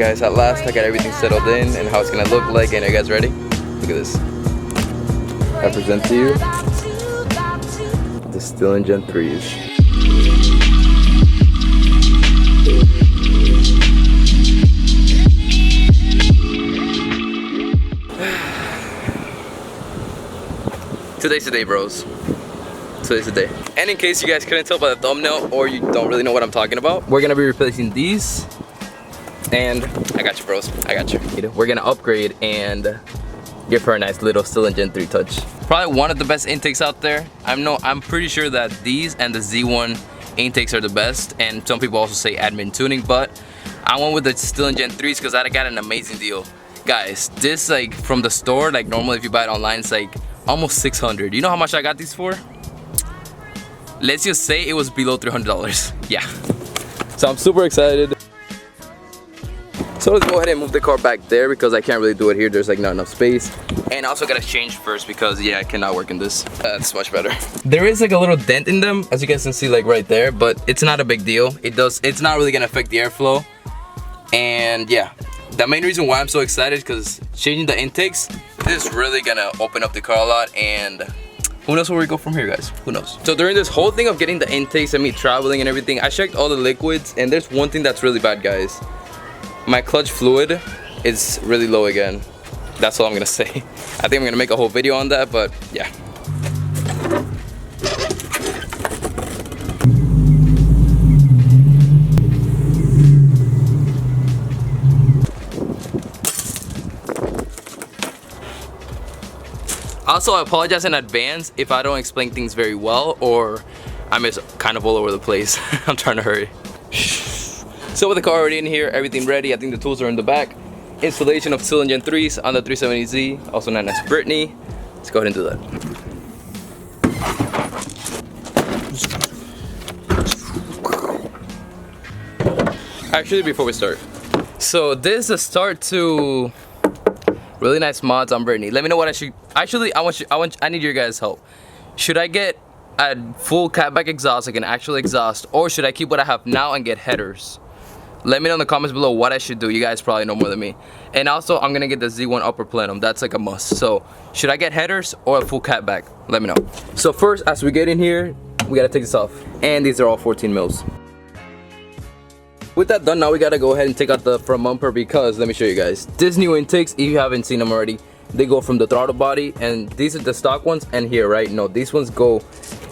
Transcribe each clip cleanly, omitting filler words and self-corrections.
guys, at last I got everything settled in and how it's gonna look like. And are you guys ready? Look at this. I present to you the Stillen Gen 3s. Today's the day, bros. Today's the day. And in case you guys couldn't tell by the thumbnail or you don't really know what I'm talking about, we're gonna be replacing these. And I got you, bros. I got you. We're gonna upgrade and give her a nice little Stillen Gen 3 touch. Probably one of the best intakes out there. I'm pretty sure that these and the Z1 intakes are the best. And some people also say admin tuning, but I went with the Stillen Gen 3s because I got an amazing deal. Guys, this like from the store, like normally if you buy it online, it's like almost 600. You know how much I got these for? Let's just say it was below $300. Yeah. So I'm super excited. So let's go ahead and move the car back there because I can't really do it here. There's like not enough space. And I also gotta change first because yeah, I cannot work in this. That's much better. There is like a little dent in them, as you guys can see like right there, but it's not a big deal. It's not really gonna affect the airflow. And yeah, the main reason why I'm so excited is because changing the intakes, this is really gonna open up the car a lot, and who knows where we go from here, guys? Who knows? So during this whole thing of getting the intakes and me traveling and everything, I checked all the liquids, and there's one thing that's really bad, guys. My clutch fluid is really low again. That's all I'm gonna say. I think I'm gonna make a whole video on that, but yeah. Also, I apologize in advance if I don't explain things very well or I'm just kind of all over the place. I'm trying to hurry. So with the car already in here, everything ready, I think the tools are in the back. Installation of Stillen Gen 3s on the 370Z, also known as Brittany. Let's go ahead and do that. Actually, before we start, so this is a start to really nice mods on Brittany. Let me know what I should. Actually, I need your guys' help. Should I get a full catback exhaust, like an actual exhaust, or should I keep what I have now and get headers? Let me know in the comments below what I should do. You guys probably know more than me. And also, I'm gonna get the Z1 upper plenum. That's like a must. So, should I get headers or a full catback? Let me know. So first, as we get in here, we gotta take this off. And these are all 14 mils. With that done, now we gotta go ahead and take out the front bumper because, let me show you guys. This new intakes, if you haven't seen them already, they go from the throttle body, and these are the stock ones, and here, right? No, these ones go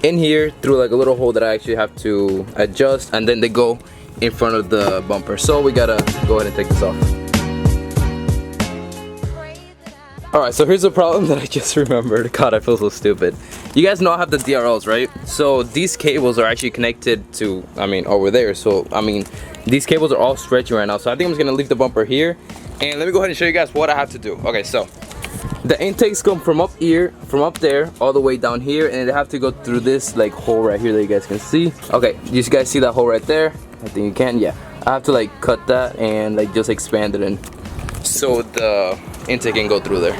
in here through like a little hole that I actually have to adjust, and then they go in front of the bumper. So we gotta go ahead and take this off. Alright, so here's the problem that I just remembered. God, I feel so stupid. You guys know I have the DRLs, right? So these cables are actually connected to, over there. So, these cables are all stretchy right now. So I think I'm just gonna leave the bumper here. And let me go ahead and show you guys what I have to do. Okay, so the intakes come from up here, from up there, all the way down here. And they have to go through this like hole right here that you guys can see. Okay, you guys see that hole right there? I think you can, yeah. I have to like cut that and like just expand it in. So the intake can go through there.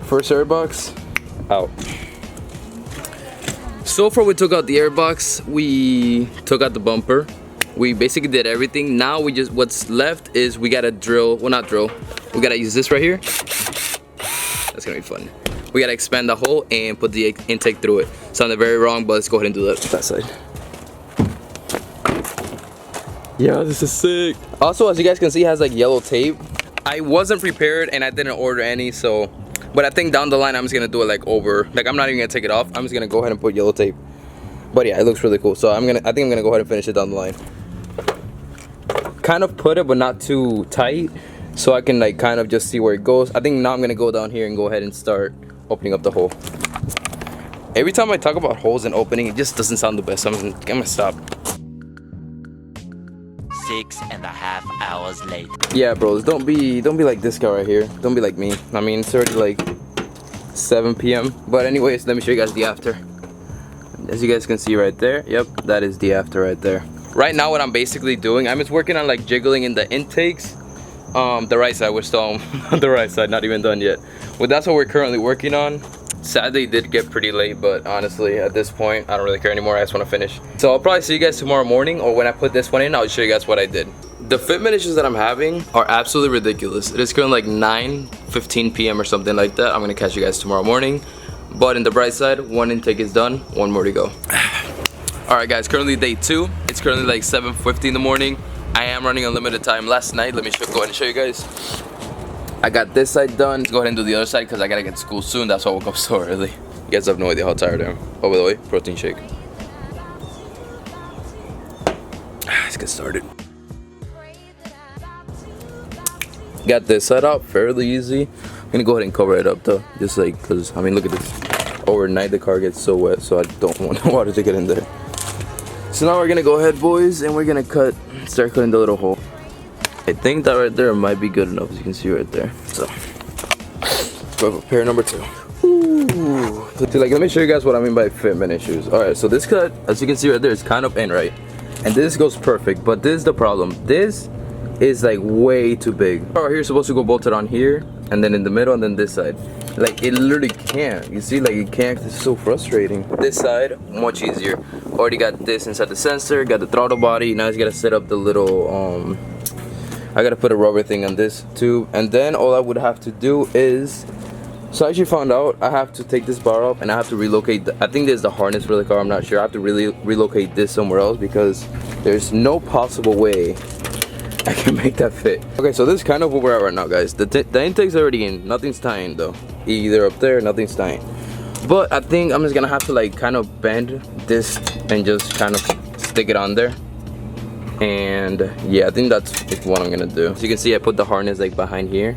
First air box out. So far we took out the air box, we took out the bumper, we basically did everything. Now we just, what's left is we gotta drill, well not drill, we gotta use this right here. That's gonna be fun. We gotta expand the hole and put the intake through it. Sounded very wrong, but let's go ahead and do that side. Yeah, this is sick. Also, as you guys can see, it has like yellow tape. I wasn't prepared and I didn't order any, so, but I think down the line I'm just gonna do it like over, like I'm not even gonna take it off. I'm just gonna go ahead and put yellow tape. But yeah, it looks really cool. So I think I'm gonna go ahead and finish it down the line. Kind of put it, but not too tight, so I can like kind of just see where it goes. I think now I'm gonna go down here and go ahead and start opening up the hole. Every time I talk about holes and opening, it just doesn't sound the best. So I'm gonna stop. 6.5 hours later. Yeah, bros, don't be like this guy right here. Don't be like me. It's already like 7 p.m. But anyways, let me show you guys the after. As you guys can see right there, yep, that is the after right there. Right now what I'm basically doing, I'm just working on like jiggling in the intakes. The right side, we're still on the right side, not even done yet. Well, that's what we're currently working on. Sadly, it did get pretty late, but honestly, at this point, I don't really care anymore. I just want to finish. So I'll probably see you guys tomorrow morning, or when I put this one in, I'll show you guys what I did. The fitment issues that I'm having are absolutely ridiculous. It is currently like 9:15 p.m. or something like that. I'm gonna catch you guys tomorrow morning. But in the bright side, one intake is done, one more to go. Alright guys, currently day 2. It's currently like 7:50 in the morning. I am running unlimited time. Last night, let me go ahead and show you guys. I got this side done. Let's go ahead and do the other side because I gotta get to school soon. That's why I woke up so early. You guys have no idea how tired I am. Oh, by the way, protein shake. Let's get started. Got this set up fairly easy. I'm gonna go ahead and cover it up though, just like, cause I mean, look at this. Overnight the car gets so wet, so I don't want the water to get in there. So now we're gonna go ahead, boys, and we're gonna start cutting the little hole. I think that right there might be good enough, as you can see right there. So, go for pair number 2. Ooh. So, like, let me show you guys what I mean by fitment issues. All right, so this cut, as you can see right there, is kind of in, right? And this goes perfect, but this is the problem. This is like way too big. Right here is supposed to go bolted on here, and then in the middle, and then this side. Like, it literally can't. You see, like, it can't. It's so frustrating. This side, much easier. Already got this inside the sensor, got the throttle body. Now I just gotta set up the little I gotta put a rubber thing on this too, and then all I would have to do is, so I actually found out I have to take this bar up and I have to relocate I think there's the harness for the car, I'm not sure. I have to really relocate this somewhere else because there's no possible way I can make that fit. Okay, so this is kind of where we're at right now, guys. The intake's already in, nothing's tying though. Either up there, nothing's tying. But I think I'm just gonna have to like kind of bend this and just kind of stick it on there. And yeah, I think that's what I'm gonna do. So you can see I put the harness like behind here.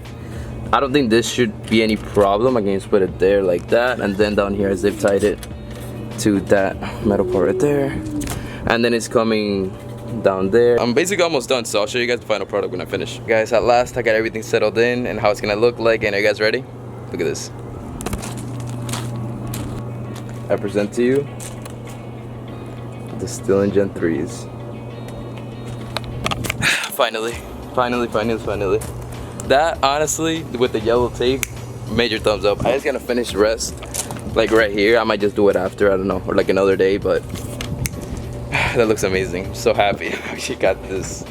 I don't think this should be any problem. I can just put it there like that, and then down here I zip tied it to that metal part right there, and then it's coming down there. I'm basically almost done, so I'll show you guys the final product when I finish. Guys, at last I got everything settled in and how it's gonna look like. And are you guys ready? Look at this. I present to you the Stillen Gen 3s. Finally. That, honestly, with the yellow tape, major thumbs up. I just gotta finish the rest, like right here. I might just do it after, I don't know, or like another day, but that looks amazing. So happy I actually got this,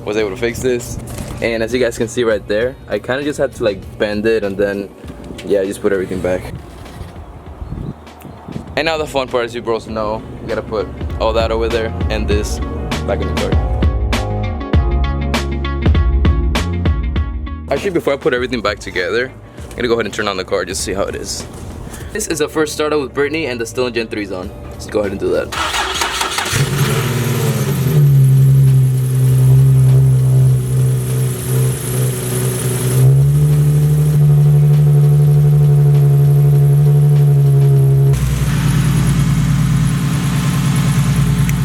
was able to fix this. And as you guys can see right there, I kind of just had to like bend it, and then, yeah, just put everything back. And now the fun part, as you bros know, you gotta put all that over there and this back in the car. Actually, before I put everything back together, I'm gonna go ahead and turn on the car just to see how it is. This is the first startup with Brittany and the Stillen Gen 3's on. Let's go ahead and do that.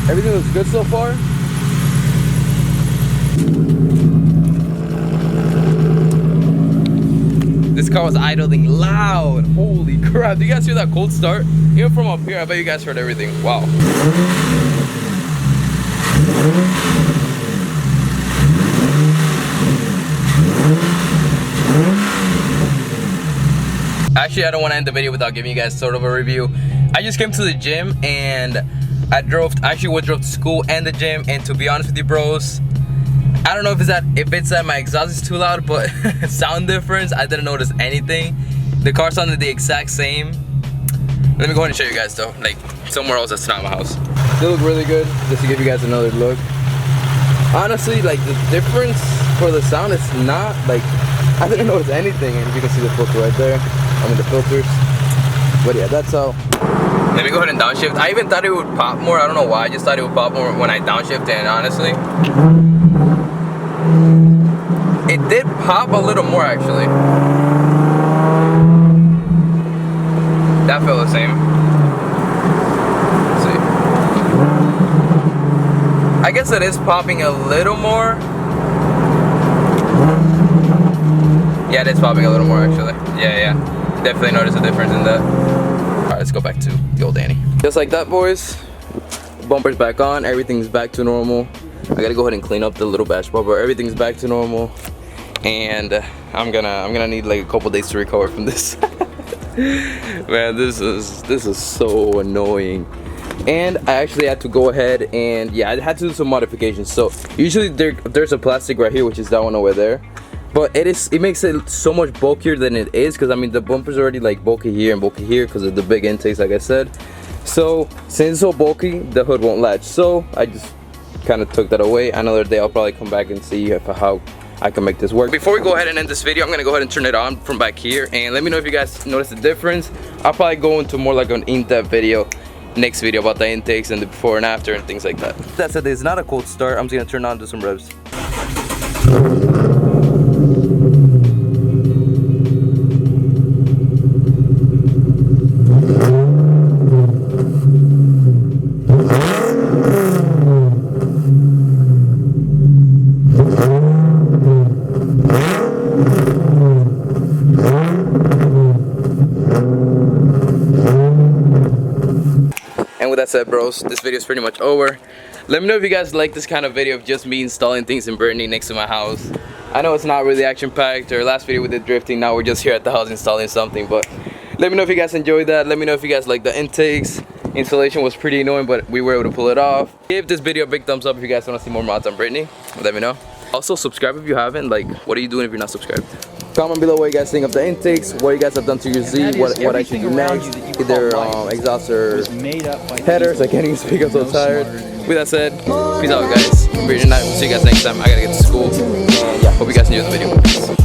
Everything looks good so far. This car was idling loud. Holy crap. Do you guys hear that cold start? Even from up here, I bet you guys heard everything. Wow. Actually, I don't want to end the video without giving you guys sort of a review. I just came to the gym and I drove to school and the gym, and to be honest with you bros, I don't know if it's that my exhaust is too loud, but sound difference, I didn't notice anything. The car sounded the exact same. Let me go ahead and show you guys though, like somewhere else that's not my house. They look really good, just to give you guys another look. Honestly, like the difference for the sound is not like, I didn't notice anything, and you can see the filter right there. I mean the filters. But yeah, that's how. Let me go ahead and downshift. I even thought it would pop more. I don't know why. I just thought it would pop more when I downshifted, and honestly, it did pop a little more actually. That felt the same. Let's see. I guess it is popping a little more. Yeah, it is popping a little more actually. Yeah. Definitely noticed a difference in that. Alright, let's go back to the old Danny. Just like that, boys. Bumper's back on, everything's back to normal. I gotta go ahead and clean up the little bash bumper. Everything's back to normal. And I'm gonna need like a couple days to recover from this. Man, this is so annoying. And I actually had to go ahead and yeah, I had to do some modifications. So usually there's a plastic right here, which is that one over there. But it makes it so much bulkier than it is, because I mean the bumper's already like bulky here and bulky here because of the big intakes, like I said. So since it's so bulky, the hood won't latch. So I just kind of took that away. Another day I'll probably come back and see how I can make this work. Before we go ahead and end this video, I'm gonna go ahead and turn it on from back here, and let me know if you guys notice the difference. I'll probably go into more like an in-depth video next video about the intakes and the before and after and things like that. That said, it's not a cold start. I'm just gonna turn on to some revs. And with that said, bros, this video is pretty much over. Let me know if you guys like this kind of video of just me installing things in Brittany next to my house. I know it's not really action-packed. Or last video we did drifting, now we're just here at the house installing something. But let me know if you guys enjoyed that. Let me know if you guys like the intakes. Installation was pretty annoying, but we were able to pull it off. Give this video a big thumbs up if you guys want to see more mods on Brittany. Let me know. Also, subscribe if you haven't. Like, what are you doing if you're not subscribed? Comment below what you guys think of the intakes, what you guys have done to your Z, what I should do next, either exhaust or headers. I can't even speak, I'm so tired. With that said, peace out guys. Great night. We'll see you guys next time. I gotta get to school. Yeah, hope you guys enjoyed the video.